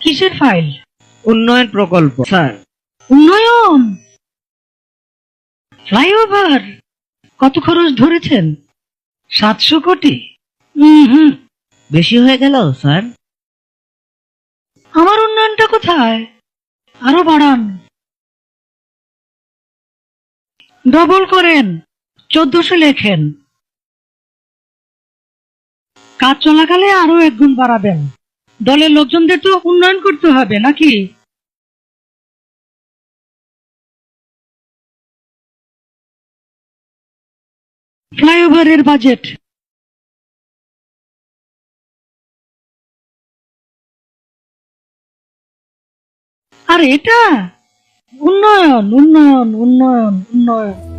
কিসের ফাইল? উন্নয়ন প্রকল্প স্যার। উন্নয়ন? ফ্লাইওভার? কত খরচ ধরেছেন? 700 কোটি? হুম। বেশি হয়ে গেল স্যার। আমার উন্নয়নটা কোথায়? আরো বাড়ান, ডবল করেন, 1400 লেখেন। কাজ চলাকালে আরো 1 গুণ বাড়াবেন। দলের লোকজনদের তো উন্নয়ন করতে হবে নাকি? ফ্লাইওভারের বাজেট? আর এটা উন্নয়ন উন্নয়ন উন্নয়ন উন্নয়ন।